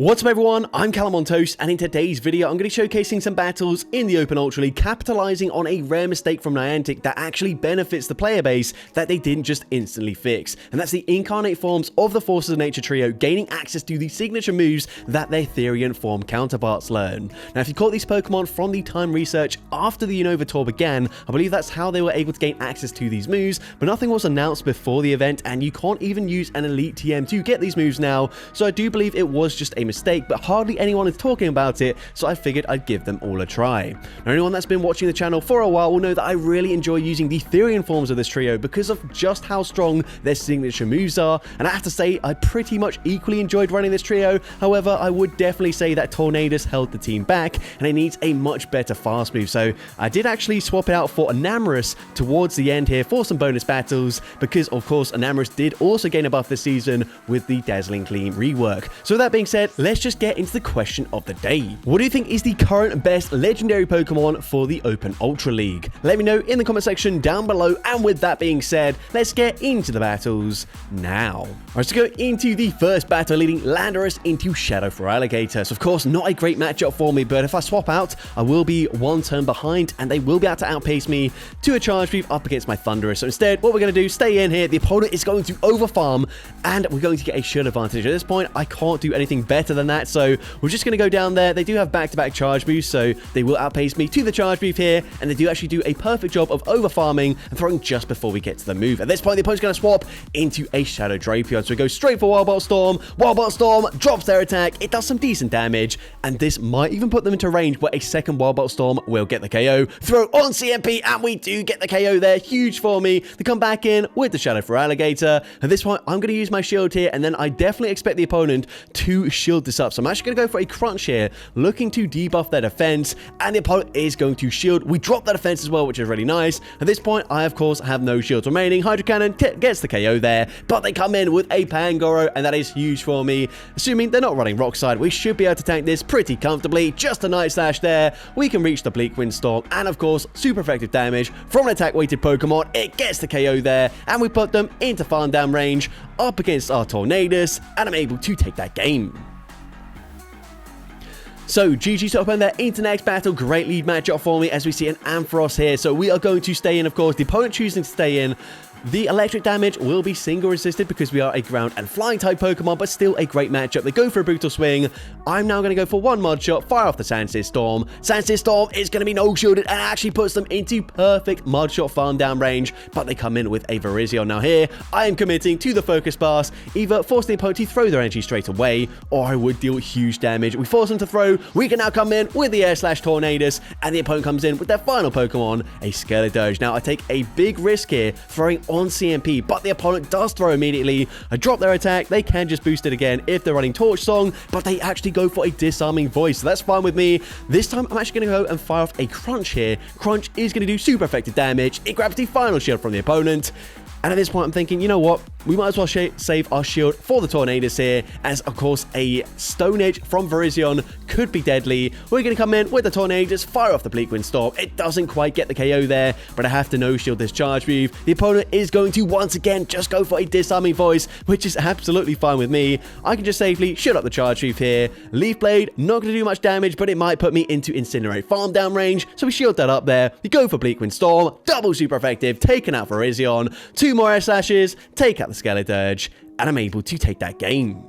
What's up everyone, I'm CallumOnToast, and in today's video I'm going to be showcasing some battles in the Open Ultra League, capitalizing on a rare mistake from Niantic that actually benefits the player base that they didn't just instantly fix. And that's the incarnate forms of the Forces of Nature trio gaining access to the signature moves that their Therian form counterparts learn. Now if you caught these Pokemon from the time research after the Unova Tour began, I believe that's how they were able to gain access to these moves, but nothing was announced before the event and you can't even use an Elite TM to get these moves now, so I do believe it was just a mistake, but hardly anyone is talking about it, so I figured I'd give them all a try. Now anyone that's been watching the channel for a while will know that I really enjoy using the Therian forms of this trio because of just how strong their signature moves are, and I have to say I pretty much equally enjoyed running this trio. However, I would definitely say that Tornadus held the team back and it needs a much better fast move, so I did actually swap it out for Enamorus towards the end here for some bonus battles, because of course Enamorus did also gain a buff this season with the Dazzling Clean rework. So with that being said, let's just get into the question of the day. What do you think is the current best legendary Pokemon for the Open Ultra League? Let me know in the comment section down below, and with that being said, let's get into the battles now. Alright, so go into the first battle, leading Landorus into Shadow for Alligator. So of course, not a great matchup for me, but if I swap out, I will be one turn behind, and they will be able to outpace me to a Charge Move up against my Thunderous. So instead, what we're going to do, stay in here, the opponent is going to overfarm, and we're going to get a shield advantage. At this point, I can't do anything better than that, so we're just going to go down there. They do have back-to-back charge moves, so they will outpace me to the charge move here, and they do actually do a perfect job of over-farming and throwing just before we get to the move. At this point, the opponent's going to swap into a Shadow Drapion, so we go straight for Wild Bolt Storm. Wild Bolt Storm drops their attack. It does some decent damage, and this might even put them into range where a second Wild Bolt Storm will get the KO. Throw on CMP, and we do get the KO there. Huge for me. They come back in with the Shadow for Alligator. At this point, I'm going to use my shield here, and then I definitely expect the opponent to shield this up. So I'm actually going to go for a crunch here, looking to debuff their defense, and the opponent is going to shield. We drop their defense as well, which is really nice. At this point, I of course have no shields remaining. Hydro Cannon gets the KO there, but they come in with a Pangoro, and that is huge for me. Assuming they're not running Rock Slide, we should be able to tank this pretty comfortably. Just a Night Slash there. We can reach the Bleak Wind Storm, and of course, super effective damage from an attack-weighted Pokemon. It gets the KO there, and we put them into farm down range up against our Tornadus, and I'm able to take that game. So, GG's up on there into next battle. Great lead matchup for me as we see an Ampharos here. So, we are going to stay in, of course. The opponent choosing to stay in. The electric damage will be single resisted because we are a ground and flying type Pokemon, but still a great matchup. They go for a brutal swing. I'm now going to go for one Mud Shot, fire off the Sandsear Storm. Sandsear Storm is going to be no shielded and actually puts them into perfect Mud Shot farm down range, but they come in with a Virizion. Now here, I am committing to the Focus Blast, either force the opponent to throw their energy straight away, or I would deal huge damage. We force them to throw. We can now come in with the Air Slash Tornadus, and the opponent comes in with their final Pokemon, a Skeledirge. Now I take a big risk here, throwing on CMP, but the opponent does throw immediately. I drop their attack. They can just boost it again if they're running Torch Song, but they actually go for a Disarming Voice, so that's fine with me. This time, I'm actually going to go and fire off a Crunch here. Crunch is going to do super effective damage. It grabs the final shield from the opponent. And at this point, I'm thinking, you know what? We might as well save our shield for the Tornadus here, as of course a Stone Edge from Virizion could be deadly. We're going to come in with the Tornadus, fire off the Bleak Wind Storm. It doesn't quite get the KO there, but I have to no-shield this charge move. The opponent is going to once again just go for a Disarming Voice, which is absolutely fine with me. I can just safely shield up the charge move here. Leaf Blade, not going to do much damage, but it might put me into Incinerate farm down range, so we shield that up there. We go for Bleak Wind Storm, double super effective, taking out Virizion. Two more Air Slashes, take out the Skeledirge, and I'm able to take that game.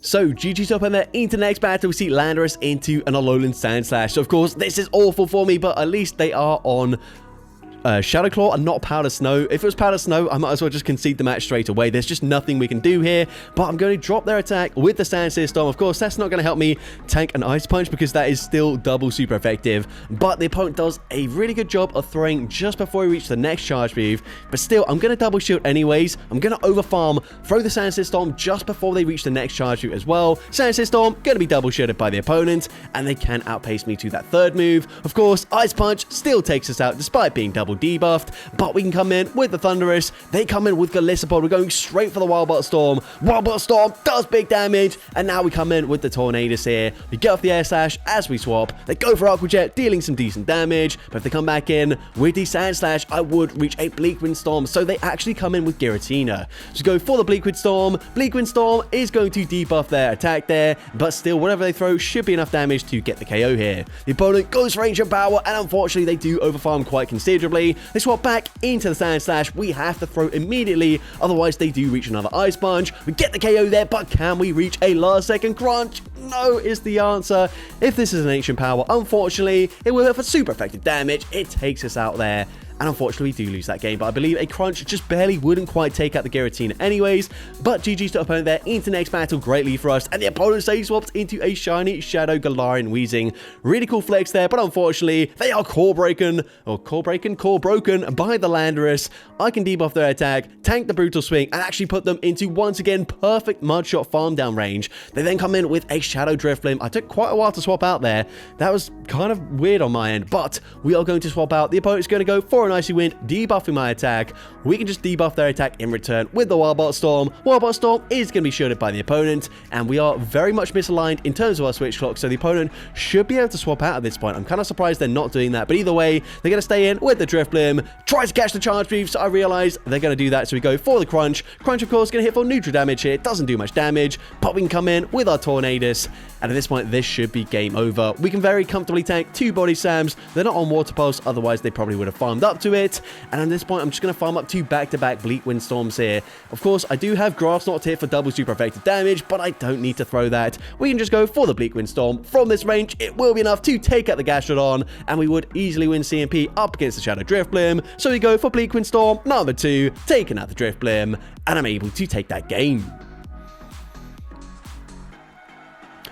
So, GG's up in there into the next battle. We see Landorus into an Alolan Sand Slash. So, of course, this is awful for me, but at least they are on Shadow Claw and not Powder Snow. If it was Powder Snow, I might as well just concede the match straight away. There's just nothing we can do here, but I'm going to drop their attack with the Sandsear Storm. Of course, that's not going to help me tank an Ice Punch because that is still double super effective, but the opponent does a really good job of throwing just before we reach the next charge move, but still, I'm going to double shield anyways. I'm going to overfarm, throw the Sandsear Storm just before they reach the next charge move as well. Sandsear Storm going to be double shielded by the opponent, and they can outpace me to that third move. Of course, Ice Punch still takes us out despite being double double debuffed, but we can come in with the Thunderous. They come in with Galissapod. We're going straight for the Wildbot Storm. Wildbot Storm does big damage, and now we come in with the Tornadus here. We get off the Air Slash as we swap. They go for Aqua Jet, dealing some decent damage, but if they come back in with the Sand Slash, I would reach a Bleak Wind Storm, so they actually come in with Giratina. So go for the Bleak Wind Storm. Bleak Wind Storm is going to debuff their attack there, but still, whatever they throw should be enough damage to get the KO here. The opponent goes for Ancient Power, and unfortunately, they do overfarm quite considerably. They swap back into the Sand Slash. We have to throw immediately, otherwise they do reach another Ice Punch. We get the KO there, but can we reach a last second crunch? No is the answer. If this is an Ancient Power, unfortunately, it will have a super effective damage. It takes us out there. And unfortunately, we do lose that game, but I believe a crunch just barely wouldn't quite take out the Giratina anyways. But GG's to opponent there into next battle, greatly for us. And the opponent stage swaps into a shiny Shadow Galarian Weezing. Really cool flex there, but unfortunately, they are core broken by the Landorus. I can debuff their attack, tank the Brutal Swing, and actually put them into, once again, perfect Mudshot farm down range. They then come in with a Shadow Drifblim. I took quite a while to swap out there. That was kind of weird on my end, but we are going to swap out. The opponent's going to go for an Icy Wind, debuffing my attack. We can just debuff their attack in return with the Wildbot Storm. Wildbot Storm is going to be shielded by the opponent, and we are very much misaligned in terms of our switch clock, so the opponent should be able to swap out at this point. I'm kind of surprised they're not doing that, but either way, they're going to stay in with the Drifblim. Tries to catch the Charge Beam, so I realize they're going to do that, so we go for the Crunch. Crunch, of course, going to hit for neutral damage here. It doesn't do much damage, but we can come in with our Tornadus, and at this point, this should be game over. We can very comfortably tank 2 Body Slams. They're not on Water Pulse, otherwise they probably would have farmed up to it. And at this point, I'm just going to farm up 2 back-to-back Bleak Wind Storms here. Of course, I do have Grass Knot here for double super effective damage, but I don't need to throw that. We can just go for the Bleak Wind Storm. From this range, it will be enough to take out the Gastrodon, and we would easily win CMP up against the Shadow Drifblim. So we go for Bleak Wind Storm number 2, taking out the Drifblim, and I'm able to take that game.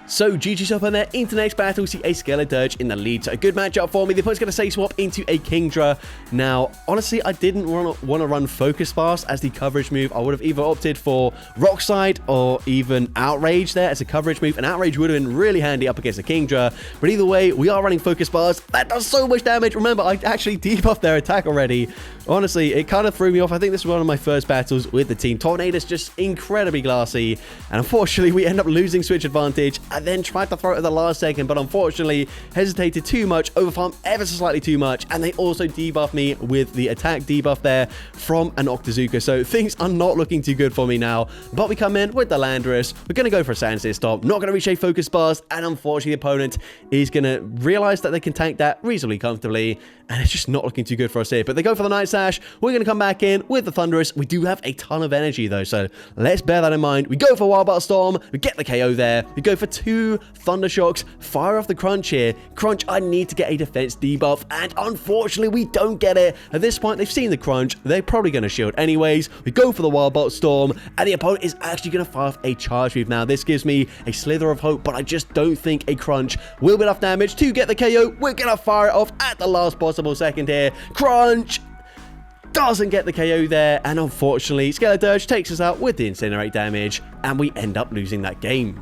So GG's up on there into next battle, see a Skeledirge in the lead. So a good matchup for me. The opponent's going to say swap into a Kingdra. Now, honestly, I didn't want to run Focus Blast as the coverage move. I would have either opted for Rock Slide or even Outrage there as a coverage move. And Outrage would have been really handy up against a Kingdra. But either way, we are running Focus Blast. That does so much damage. Remember, I actually debuffed their attack already. Honestly, it kind of threw me off. I think this was one of my first battles with the team. Tornadus just incredibly glassy. And unfortunately, we end up losing switch advantage. I then tried to throw it at the last second, but unfortunately hesitated too much, overfarmed ever so slightly too much, and they also debuffed me with the attack debuff there from an Octazooka. So things are not looking too good for me now, but we come in with the Landorus. We're going to go for a Sand Seer Stomp, not going to reach a Focus Blast, and unfortunately the opponent is going to realize that they can tank that reasonably comfortably, and it's just not looking too good for us here. But they go for the Night Slash. We're going to come back in with the Thunderous. We do have a ton of energy though, so let's bear that in mind. We go for Wildbot Storm. We get the KO there. We go for 2 Thunder Shocks. Fire off the Crunch here. Crunch, I need to get a defense debuff, and unfortunately we don't get it. At this point, they've seen the Crunch. They're probably going to shield anyways. We go for the Wildbot Storm, and the opponent is actually going to fire off a charge move. Now, this gives me a slither of hope, but I just don't think a Crunch will be enough damage to get the KO. We're going to fire it off at the last possible second here. Crunch doesn't get the KO there, and unfortunately, Skeledirge takes us out with the Incinerate damage, and we end up losing that game.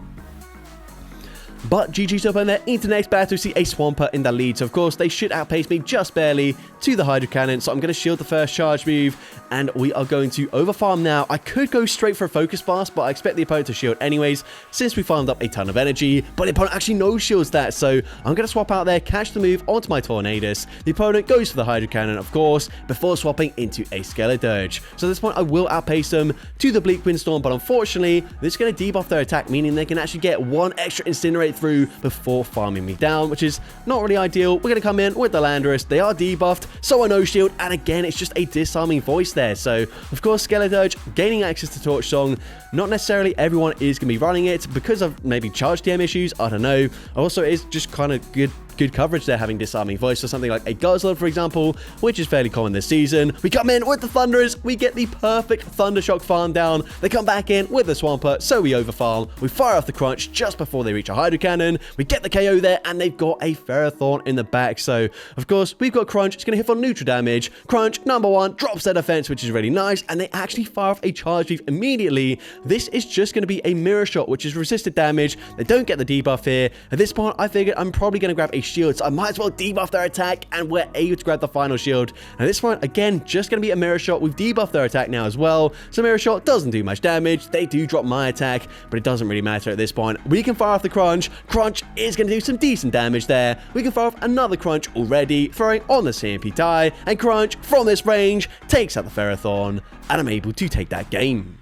But GG's up on there into next battle, see a Swampert in the lead. So, of course, they should outpace me just barely to the Hydro Cannon. So, I'm going to shield the first charge move, and we are going to overfarm now. I could go straight for a Focus Blast, but I expect the opponent to shield anyways, since we farmed up a ton of energy. But the opponent actually no-shields that, so I'm going to swap out there, catch the move onto my Tornadus. The opponent goes for the Hydro Cannon, of course, before swapping into a Skeledirge. So, at this point, I will outpace them to the Bleak Wind Storm, but unfortunately, this is going to debuff their attack, meaning they can actually get 1 extra Incinerate through before farming me down, which is not really ideal. We're going to come in with the Landorus. They are debuffed, so I no shield, and again, it's just a disarming voice there. So, of course, Skeledirge gaining access to Torch Song. Not necessarily everyone is going to be running it because of maybe charge TM issues. I don't know. Also, it's just kind of good coverage there, having disarming voice for something like a Guzzler, for example, which is fairly common this season. We come in with the Thunderous. We get the perfect Thundershock farm down. They come back in with the Swampert, so we overfarm. We fire off the Crunch just before they reach a Hydro Cannon. We get the KO there, and they've got a Ferrothorn in the back. So, of course, we've got Crunch. It's going to hit for neutral damage. Crunch, number 1, drops their defense, which is really nice, and they actually fire off a charge move immediately. This is just going to be a Mirror Shot, which is resisted damage. They don't get the debuff here. At this point, I figured I'm probably going to grab a shield, so I might as well debuff their attack, and we're able to grab the final shield. And this one, again, just going to be a mirror shot. We've debuffed their attack now as well, so mirror shot doesn't do much damage. They do drop my attack, but it doesn't really matter at this point. We can fire off the crunch. Crunch is going to do some decent damage there. We can fire off another crunch already, throwing on the CMP tie, and crunch from this range takes out the Ferrothorn, and I'm able to take that game.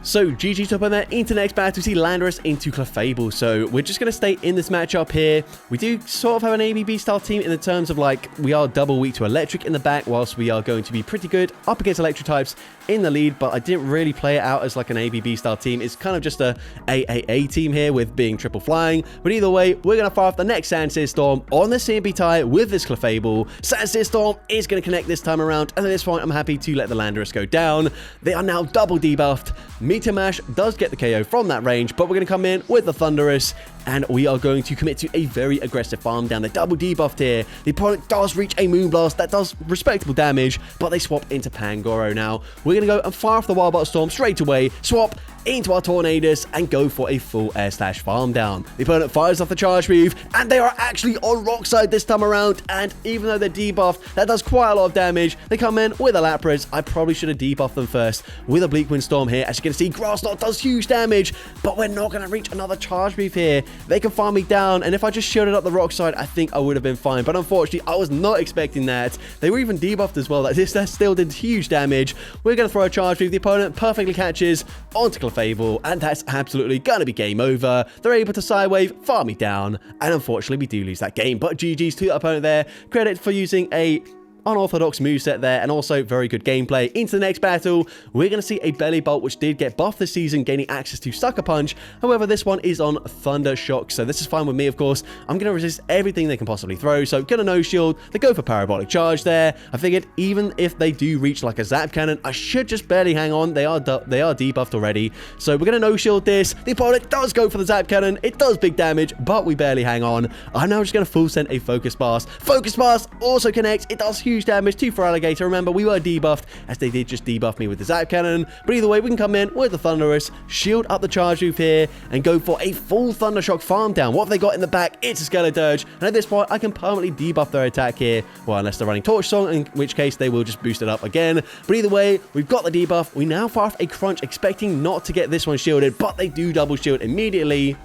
So GG top on there. Into next battle, we see Landorus into Clefable. So we're just going to stay in this matchup here. We do sort of have an ABB style team in the terms of like we are double weak to electric in the back, whilst we are going to be pretty good up against electric types in the lead, but I didn't really play it out as like an ABB style team. It's kind of just a AAA team here with being triple flying. But either way, we're going to fire off the next Sandsear Storm on the CMP tie with this Clefable. Sandsear Storm is going to connect this time around, and at this point, I'm happy to let the Landorus go down. They are now double debuffed. Meteor Mash does get the KO from that range, but we're going to come in with the Thunderous, and we are going to commit to a very aggressive farm down. They're double debuffed here. The opponent does reach a Moonblast that does respectable damage, but they swap into Pangoro now. We're going to go and fire off the Wild Bottle Storm straight away, swap into our Tornadus, and go for a full air slash farm down. The opponent fires off the charge move, and they are actually on rock side this time around, and even though they're debuffed, that does quite a lot of damage. They come in with a Lapras. I probably should have debuffed them first with a Bleak Wind Storm here. As you can see, Grass Knot does huge damage, but we're not going to reach another charge move here. They can farm me down, and if I just shielded up the rock side, I think I would have been fine, but unfortunately, I was not expecting that. They were even debuffed as well. That still did huge damage. We're going to throw a charge move. The opponent perfectly catches onto Clefable, and that's absolutely going to be game over. They're able to Sidewave, farm me down, and unfortunately, we do lose that game, but GG's to the opponent there. Credit for using a unorthodox moveset there, and also very good gameplay. Into the next battle, we're going to see a Belly Bolt, which did get buffed this season, gaining access to Sucker Punch. However, this one is on Thunder Shock, so this is fine with me, of course. I'm going to resist everything they can possibly throw, so going to no shield. They go for Parabolic Charge there. I figured even if they do reach like a Zap Cannon, I should just barely hang on. They are debuffed already, so we're going to no shield this. The opponent does go for the Zap Cannon. It does big damage, but we barely hang on. I'm now just going to full send a Focus Blast. Focus Blast also connects. It does huge damage to Feraligatr. Remember, we were debuffed as they did just debuff me with the Zap Cannon, but either way, we can come in with the Thunderous, shield up the charge move here, and go for a full Thunder Shock farm down. What have they got in the back? It's a Skeledirge, and at this point, I can permanently debuff their attack here, well, unless they're running Torch Song, in which case they will just boost it up again. But either way, we've got the debuff. We now fire off a Crunch, expecting not to get this one shielded, but they do double shield immediately.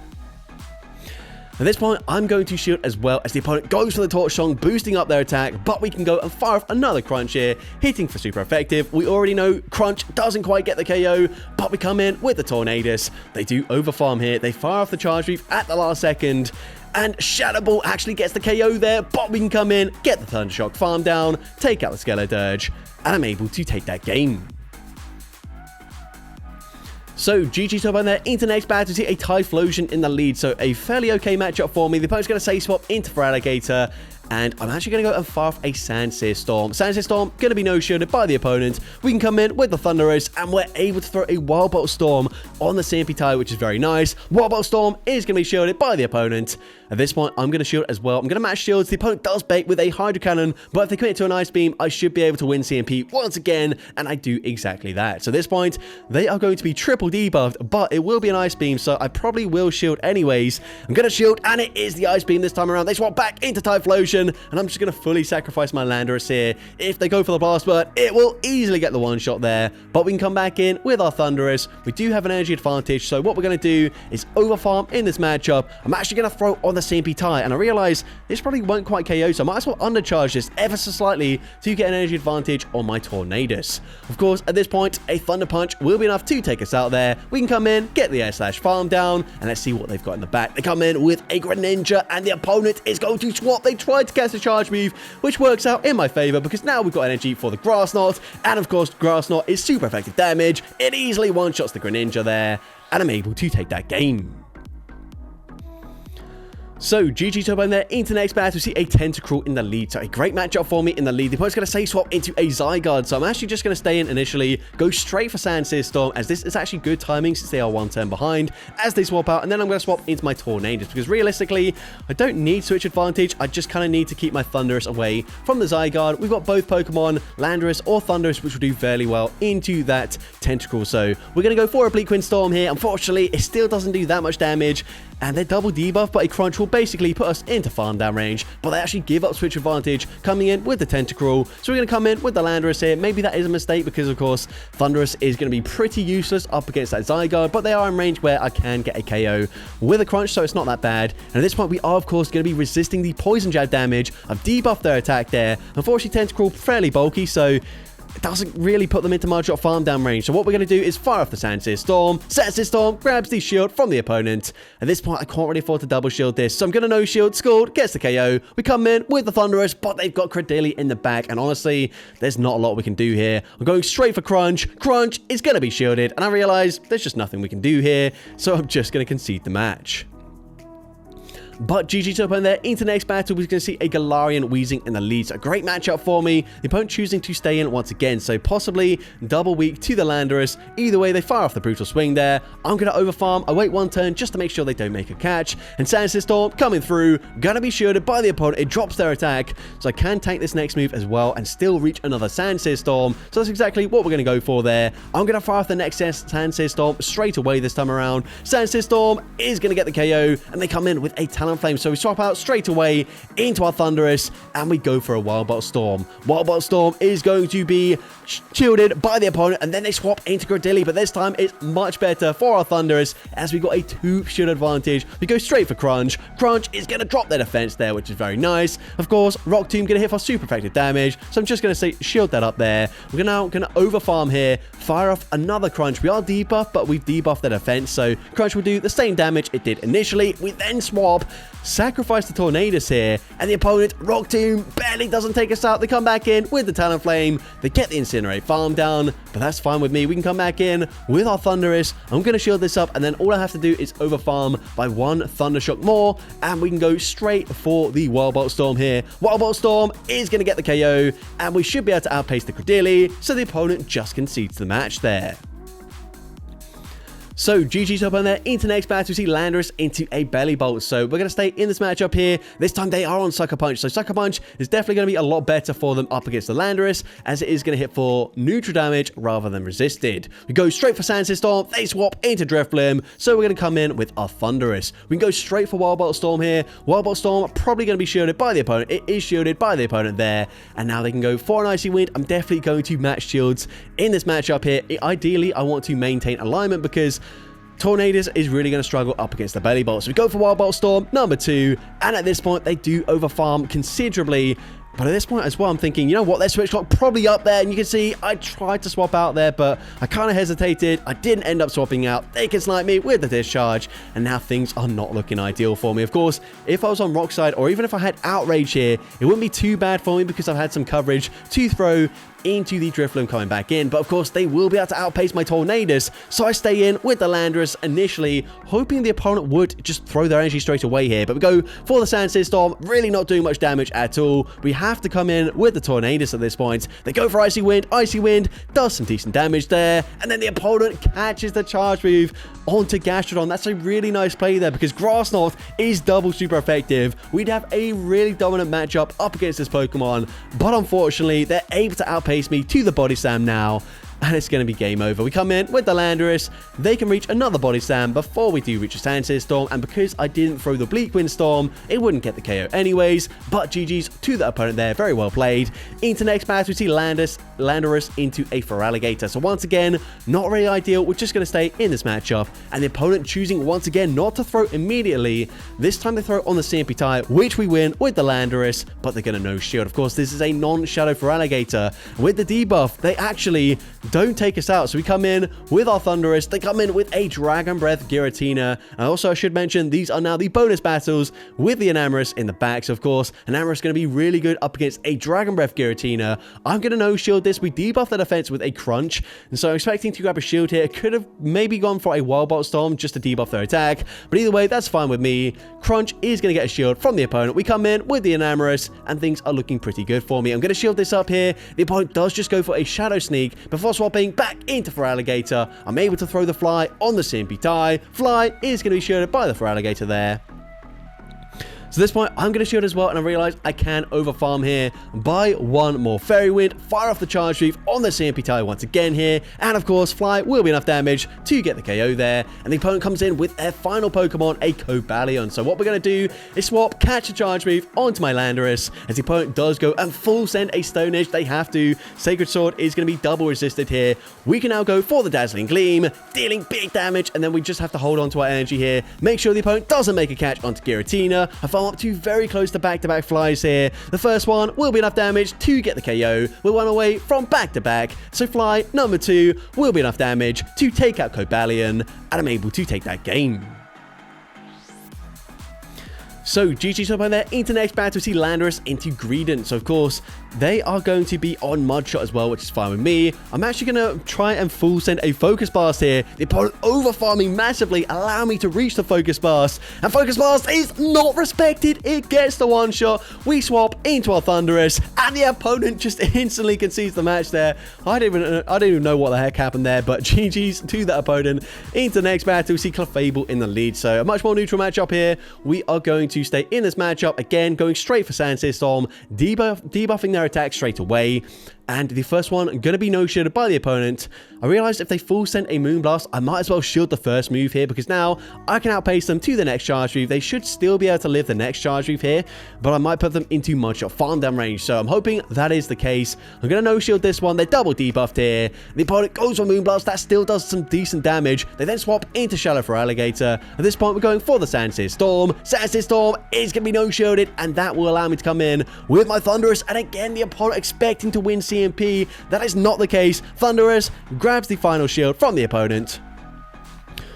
At this point, I'm going to shield as well as the opponent goes for the Torch Song, boosting up their attack, but we can go and fire off another Crunch here, hitting for super effective. We already know Crunch doesn't quite get the KO, but we come in with the Tornadus. They do overfarm here. They fire off the Charge Reef at the last second, and Shadow Ball actually gets the KO there, but we can come in, get the Thunder Shock farm down, take out the Skeledirge, and I'm able to take that game. So, GG top on there. Into next battle, see a Typhlosion in the lead. So, a fairly okay matchup for me. The opponent's going to say swap into Feraligatr, and I'm actually going to go and fire off a Sandsear Storm. Sandsear Storm going to be no-shielded by the opponent. We can come in with the Thunderous, and we're able to throw a Wild Bolt Storm on the CMP tie, which is very nice. Wild Bolt Storm is going to be shielded by the opponent. At this point, I'm going to shield as well. I'm going to match shields. The opponent does bait with a Hydro Cannon, but if they commit to an Ice Beam, I should be able to win CMP once again, and I do exactly that. So at this point, they are going to be triple debuffed, but it will be an Ice Beam, so I probably will shield anyways. I'm going to shield, and it is the Ice Beam this time around. They swap back into Typhlosion, and I'm just going to fully sacrifice my Landorus here. If they go for the Blast Bird, it will easily get the one-shot there, but we can come back in with our Thunderous. We do have an energy advantage, so what we're going to do is overfarm in this matchup. I'm actually going to throw on the CMP tie, and I realize this probably won't quite KO, so I might as well undercharge this ever so slightly to get an energy advantage on my Tornadus. Of course, at this point, a Thunder Punch will be enough to take us out there. We can come in, get the air slash farm down, and let's see what they've got in the back. They come in with a Greninja, and the opponent is going to swap. They tried to cast a charge move, which works out in my favor because now we've got energy for the Grass Knot, and of course, Grass Knot is super effective damage. It easily one-shots the Greninja there, and I'm able to take that game. So, GG top on there. Into next battle, we see a Tentacruel in the lead. So, a great matchup for me in the lead. The opponent's going to say swap into a Zygarde. So, I'm actually just going to stay in initially, go straight for Sandsear Storm, as this is actually good timing since they are one turn behind as they swap out. And then I'm going to swap into my Tornadus because realistically, I don't need switch advantage. I just kind of need to keep my Thunderous away from the Zygarde. We've got both Pokemon, Landorus or Thunderous, which will do fairly well into that Tentacruel. So, we're going to go for a Bleak Wind Storm here. Unfortunately, it still doesn't do that much damage. and their double debuff, but a crunch will basically put us into farm down range, but they actually give up switch advantage, coming in with the Tentacruel. So we're going to come in with the Landorus here. Maybe that is a mistake because, of course, Thunderous is going to be pretty useless up against that Zygarde, but they are in range where I can get a KO with a crunch, so it's not that bad. And at this point, we are, of course, going to be resisting the Poison Jab damage. I've debuffed their attack there. Unfortunately, Tentacruel fairly bulky, so it doesn't really put them into much of farm down range. So what we're going to do is fire off the Sandsear Storm. Sandsear Storm grabs the shield from the opponent. At this point, I can't really afford to double shield this, so I'm going to no shield. Scored, gets the KO. We come in with the Thunderous, but they've got Credilli in the back, and honestly, there's not a lot we can do here. I'm going straight for Crunch. Crunch is going to be shielded, and I realize there's just nothing we can do here, so I'm just going to concede the match. But GG to opponent there. Into the next battle, we're going to see a Galarian Weezing in the lead. So a great matchup for me. The opponent choosing to stay in once again. So possibly double weak to the Landorus. Either way, they fire off the Brutal Swing there. I'm going to overfarm. I wait one turn just to make sure they don't make a catch. And Sandsear Storm coming through. Going to be shielded by the opponent. It drops their attack. So I can tank this next move as well and still reach another Sandsear Storm. So that's exactly what we're going to go for there. I'm going to fire off the next Sandsear Storm straight away this time around. Sandsear Storm is going to get the KO. And they come in with a Talonflame. So we swap out straight away into our Thunderous and we go for a Wild Bolt Storm. Wild Bolt Storm is going to be shielded by the opponent, and then they swap into Credilli, but this time it's much better for our Thunderous as we got a 2 shield advantage. We go straight for Crunch. Crunch is going to drop their defense there, which is very nice. Of course, Rock Tomb going to hit for super effective damage, so I'm just going to say shield that up there. We're now going to overfarm here, fire off another Crunch. We are debuffed, but we've debuffed their defense, so Crunch will do the same damage it did initially. We then swap, sacrifice the Tornadus here, and the opponent, Rock Tomb, barely doesn't take us out. They come back in with the Talonflame. They get the Incinerate farm down, but that's fine with me. We can come back in with our Thunderous. I'm going to shield this up, and then all I have to do is overfarm by 1 Thundershock more, and we can go straight for the Wild Bolt Storm here. Wild Bolt Storm is going to get the KO, and we should be able to outpace the Credilli, so the opponent just concedes the match there. So, GG's up on there. Into next battle, we see Landorus into a Belly Bolt. So, we're going to stay in this matchup here. This time, they are on Sucker Punch. So, Sucker Punch is definitely going to be a lot better for them up against the Landorus, as it is going to hit for neutral damage rather than resisted. We go straight for Sandsear Storm. They swap into Drifblim. So, we're going to come in with our Thunderous. We can go straight for Wild Bolt Storm here. Wild Bolt Storm probably going to be shielded by the opponent. It is shielded by the opponent there. And now they can go for an Icy Wind. I'm definitely going to match shields in this matchup here. Ideally, I want to maintain alignment because Tornadus is really going to struggle up against the Belly Bolt. So we go for Wild Bolt Storm, number 2. And at this point, they do overfarm considerably. But at this point as well, I'm thinking, you know what, their switch clock probably up there. And you can see I tried to swap out there, but I kind of hesitated. I didn't end up swapping out. They can snipe me with the discharge. And now things are not looking ideal for me. Of course, if I was on Rock Side, or even if I had Outrage here, it wouldn't be too bad for me because I've had some coverage to throw into the Drifloon coming back in. But of course, they will be able to outpace my Tornadus. So I stay in with the Landorus initially, hoping the opponent would just throw their energy straight away here. But we go for the Sandsear Storm, really not doing much damage at all. We have to come in with the Tornadus at this point. They go for Icy Wind. Icy Wind does some decent damage there. And then the opponent catches the charge move onto Gastrodon. That's a really nice play there because Grass Knot is double super effective. We'd have a really dominant matchup up against this Pokemon. But unfortunately, they're able to outpace me to the Body Slam now, and it's going to be game over. We come in with the Landorus. They can reach another Body Slam before we do reach a Sandsear Storm, and because I didn't throw the Bleak Wind Storm, it wouldn't get the KO anyways, but GG's to the opponent there. Very well played. Into next battle, we see Landorus into a Feraligatr. So once again, not really ideal. We're just going to stay in this matchup, and the opponent choosing once again not to throw immediately. This time they throw on the CMP tie, which we win with the Landorus, but they're going to no shield. Of course, this is a non-Shadow Feraligatr. With the debuff, they actually don't take us out. So we come in with our Thunderous. They come in with a Dragon Breath Giratina. And also, I should mention, these are now the bonus battles with the Enamorus in the back. So, of course, Enamorus is going to be really good up against a Dragon Breath Giratina. I'm going to no-shield this. We debuff the defense with a Crunch. And so I'm expecting to grab a shield here. Could have maybe gone for a Wild Bolt Storm just to debuff their attack. But either way, that's fine with me. Crunch is going to get a shield from the opponent. We come in with the Enamorus, and things are looking pretty good for me. I'm going to shield this up here. The opponent does just go for a Shadow Sneak before swapping back into Feraligatr. I'm able to throw the Fly on the CMP tie. Fly is going to be shielded by the Feraligatr there. So at this point, I'm going to shield as well, and I realize I can overfarm here by one more Fairy Wind, fire off the Charge Move on the CMP tie once again here, and of course, Fly will be enough damage to get the KO there, and the opponent comes in with their final Pokemon, a Cobalion. So what we're going to do is swap Catch the Charge Move onto my Landorus, as the opponent does go and full send a Stone Edge. They have to. Sacred Sword is going to be double resisted here. We can now go for the Dazzling Gleam, dealing big damage, and then we just have to hold on to our energy here, make sure the opponent doesn't make a catch onto Giratina. I farm up to very close to back-to-back flies here. The first one will be enough damage to get the KO. We're one away from back-to-back, so fly number 2 will be enough damage to take out Cobalion, and I'm able to take that game. So, GG so far there, into next battle, we see Landorus into Greedent. So, of course, they are going to be on Mudshot as well, which is fine with me. I'm actually going to try and full send a Focus Blast here. The opponent over-farming massively, allow me to reach the Focus Blast. And Focus Blast is not respected. It gets the one-shot. We swap into our Thundurus, and the opponent just instantly concedes the match there. I don't even know what the heck happened there, but GG's to that opponent. Into the next battle, we see Clefable in the lead. So, a much more neutral matchup here. We are going to stay in this matchup again, going straight for Sand Storm, debuffing their attack straight away. And the first one going to be no-shielded by the opponent. I realized if they full send a Moonblast, I might as well shield the first move here, because now I can outpace them to the next charge move. They should still be able to live the next charge move here, but I might put them into Mudshot farm down range. So I'm hoping that is the case. I'm going to no-shield this one. They're double debuffed here. The opponent goes for Moonblast. That still does some decent damage. They then swap into Shallow for Alligator. At this point, we're going for the Sand Storm. Sand Storm is going to be no-shielded, and that will allow me to come in with my Thundurus. And again, the opponent expecting to win CMP. That is not the case. Thundurus grabs the final shield from the opponent.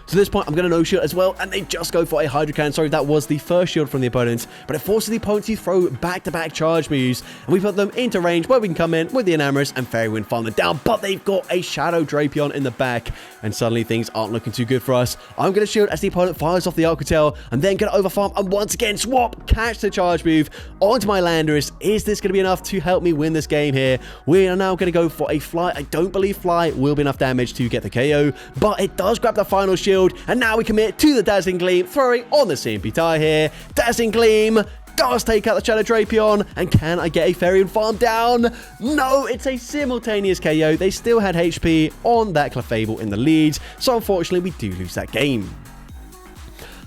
So at this point, I'm going to no-shield as well, and they just go for a Hydrocan. Sorry, that was the first shield from the opponent, but it forces the opponent to throw back-to-back charge moves, and we put them into range where we can come in with the Enamorus and Fairy Wind farm them down, but they've got a Shadow Drapion in the back, and suddenly things aren't looking too good for us. I'm going to shield as the opponent fires off the Arquitel, and then going to overfarm, and once again, swap, catch the charge move onto my Landorus. Is this going to be enough to help me win this game here? We are now going to go for a Fly. I don't believe Fly will be enough damage to get the KO, but it does grab the final shield. And now we commit to the Dazzling Gleam, throwing on the CMP tie here. Dazzling Gleam does take out the Shadow Drapion, and can I get a Fairy and farm down? No, it's a simultaneous KO. They still had HP on that Clefable in the lead, so unfortunately we do lose that game.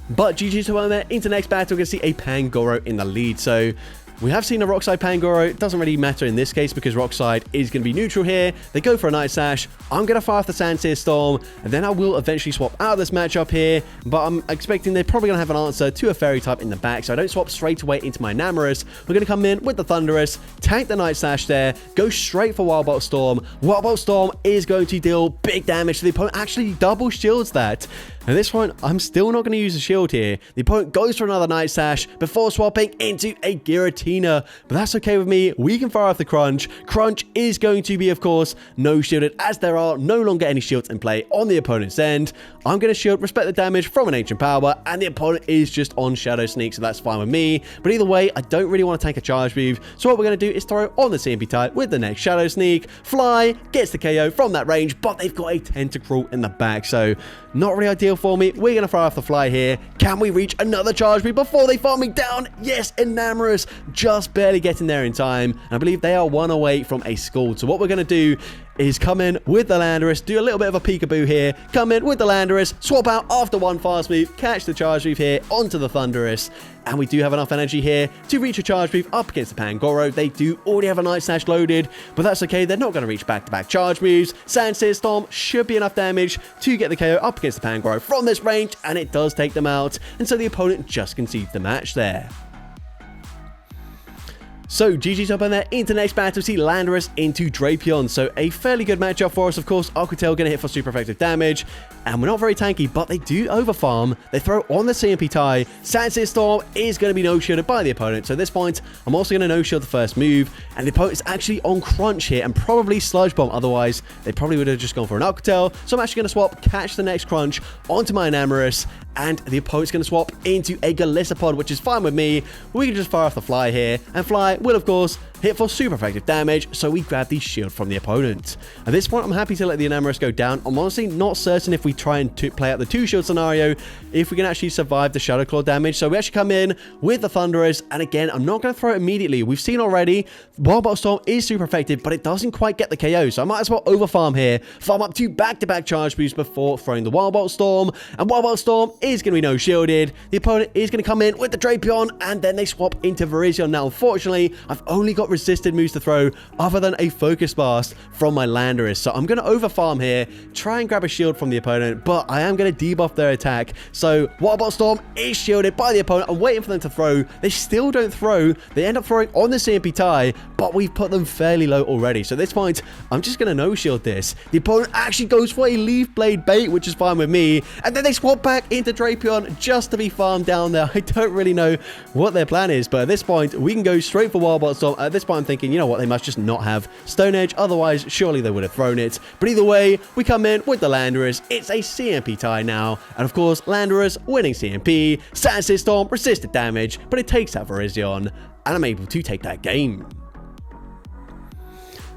But GG to one there. Into next battle, we're going to see a Pangoro in the lead. So we have seen a Rock-Slide Pangoro. It doesn't really matter in this case because Rock-Slide is going to be neutral here. They go for a Night Slash. I'm going to fire off the Sandsear Storm, and then I will eventually swap out of this matchup here. But I'm expecting they're probably going to have an answer to a Fairy type in the back, so I don't swap straight away into my Enamorus. We're going to come in with the Thundurus, tank the Night Slash there, go straight for Wild Bolt Storm. Wild Bolt Storm is going to deal big damage to the opponent. Actually, double shields that. At this point, I'm still not going to use a shield here. The opponent goes for another Night Slash before swapping into a Giratina. But that's okay with me. We can fire off the Crunch. Crunch is going to be, of course, no shielded, as there are no longer any shields in play on the opponent's end. I'm going to shield, respect the damage from an Ancient Power, and the opponent is just on Shadow Sneak, so that's fine with me. But either way, I don't really want to tank a charge move. So what we're going to do is throw on the CMP type with the next Shadow Sneak. Fly gets the KO from that range, but they've got a Tentacruel in the back, so not really ideal for me. We're going to fire off the Fly here. Can we reach another charge move before they farm me down? Yes, Enamorus just barely getting there in time. And I believe they are one away from a Scald. So what we're going to do is come in with the Landorus, do a little bit of a peekaboo here, come in with the Landorus, swap out after one fast move, catch the charge move here onto the Thundurus. And we do have enough energy here to reach a charge move up against the Pangoro. They do already have a Night Slash loaded, but that's okay. They're not going to reach back-to-back charge moves. Sandsear Storm should be enough damage to get the KO up against the Pangoro from this range, and it does take them out. And so the opponent just concedes the match there. So, GG's up on there. Into next battle, see Landorus into Drapion. So, a fairly good matchup for us, of course. Arquitel going to hit for super effective damage. And we're not very tanky, but they do overfarm. They throw on the CMP tie. Sandsear Storm is going to be no-shielded by the opponent. So, at this point, I'm also going to no-shield the first move. And the opponent's actually on Crunch here and probably Sludge Bomb. Otherwise, they probably would have just gone for an Arquitel. So, I'm actually going to swap, catch the next Crunch onto my Enamorus. And the opponent's going to swap into a Golisopod, which is fine with me. We can just fire off the Fly here. And Fly will, of course, hit for super effective damage, so we grab the shield from the opponent. At this point, I'm happy to let the Enamorus go down. I'm honestly not certain if we try and play out the 2-shield scenario, if we can actually survive the Shadow Claw damage. So we actually come in with the Thunderous, and again, I'm not going to throw it immediately. We've seen already, Wild Bottle Storm is super effective, but it doesn't quite get the KO, so I might as well overfarm here, farm up 2 back-to-back charge boosts before throwing the Wild Bottle Storm, and Wild Bottle Storm is going to be no shielded. The opponent is going to come in with the Drapion, and then they swap into Virizion. Now, unfortunately, I've only got resisted moves to throw other than a Focus Blast from my Landorus, so I'm going to overfarm here, try and grab a shield from the opponent, but I am going to debuff their attack. So Wild Bottle Storm is shielded by the opponent. I'm waiting for them to throw. They still don't throw. They end up throwing on the CMP tie, but we've put them fairly low already. So at this point, I'm just going to no-shield this. The opponent actually goes for a Leaf Blade bait, which is fine with me, and then they swap back into Drapion just to be farmed down there. I don't really know what their plan is, but at this point, we can go straight for Wild Bottle Storm. At this point, I'm thinking, you know what, they must just not have Stone Edge, otherwise, surely they would have thrown it. But either way, we come in with the Landorus. It's a CMP tie now, and of course, Landorus winning CMP, Sand Storm, resisted damage, but it takes out Virizion, and I'm able to take that game.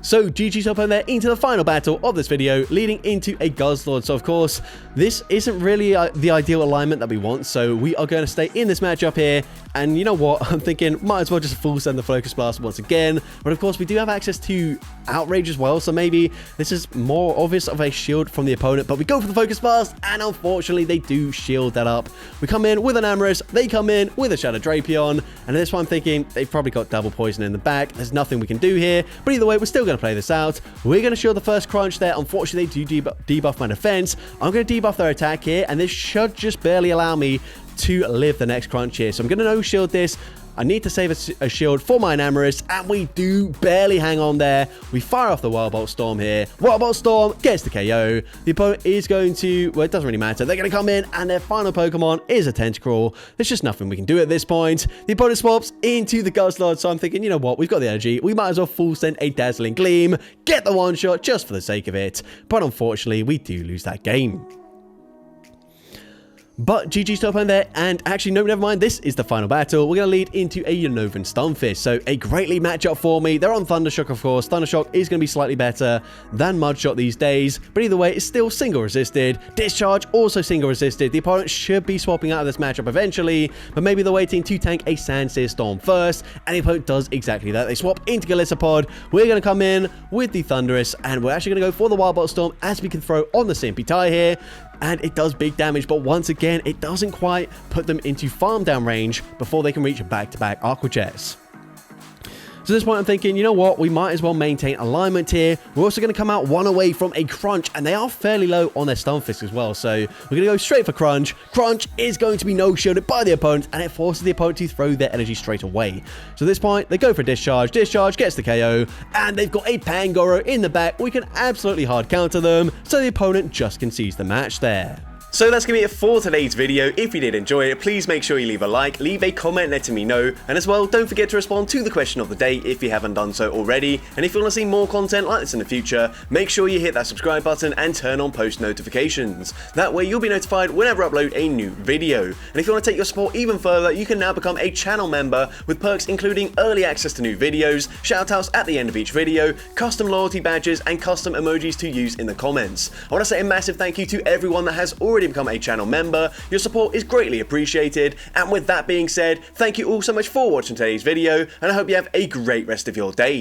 So GG's up there into the final battle of this video, leading into a Guzzlord. So of course, this isn't really the ideal alignment that we want, so we are going to stay in this matchup here. And you know what, I'm thinking might as well just full send the Focus Blast once again. But of course, we do have access to Outrage as well, so maybe this is more obvious of a shield from the opponent. But we go for the Focus Blast, and unfortunately, they do shield that up. We come in with an Amorous, they come in with a Shadow Drapion, and this one I'm thinking they've probably got double poison in the back. There's nothing we can do here, but either way, we're still going to play this out. We're going to shield the first crunch there. Unfortunately, they do debuff my defense. I'm going to debuff their attack here, and this should just barely allow me to live the next crunch here. So I'm going to no-shield this. I need to save a shield for my Enamorus, and we do barely hang on there. We fire off the Wild Bolt Storm here. Wild Bolt Storm gets the KO. The opponent is going to, well, it doesn't really matter. They're going to come in, and their final Pokemon is a Tentacruel. There's just nothing we can do at this point. The opponent swaps into the Guzzlord, so I'm thinking, you know what? We've got the energy. We might as well full send a Dazzling Gleam, get the one-shot just for the sake of it. But unfortunately, we do lose that game. But GG's top end there, and actually, no, never mind, this is the final battle. We're going to lead into a Unnovan Stunfisk, so a greatly matchup for me. They're on Thundershock, of course. Thundershock is going to be slightly better than Mudshot these days, but either way, it's still single resisted. Discharge, also single resisted. The opponent should be swapping out of this matchup eventually, but maybe they're waiting to tank a Sandsear Storm first, and the opponent does exactly that. They swap into Galissapod. We're going to come in with the Thunderous, and we're actually going to go for the Wild Bolt Storm as we can throw on the CMP tie here. And it does big damage, but once again, it doesn't quite put them into farm down range before they can reach back-to-back Aqua Jets. So at this point, I'm thinking, you know what? We might as well maintain alignment here. We're also going to come out one away from a Crunch, and they are fairly low on their Stunfisk as well. So we're going to go straight for Crunch. Crunch is going to be no-shielded by the opponent, and it forces the opponent to throw their energy straight away. So at this point, they go for Discharge. Discharge gets the KO, and they've got a Pangoro in the back. We can absolutely hard counter them, so the opponent just concedes the match there. So that's going to be it for today's video. If you did enjoy it, please make sure you leave a like, leave a comment letting me know, and as well, don't forget to respond to the question of the day if you haven't done so already. And if you want to see more content like this in the future, make sure you hit that subscribe button and turn on post notifications. That way you'll be notified whenever I upload a new video. And if you want to take your support even further, you can now become a channel member with perks including early access to new videos, shoutouts at the end of each video, custom loyalty badges, and custom emojis to use in the comments. I want to say a massive thank you to everyone that has already become a channel member. Your support is greatly appreciated, and with that being said, thank you all so much for watching today's video, and I hope you have a great rest of your day.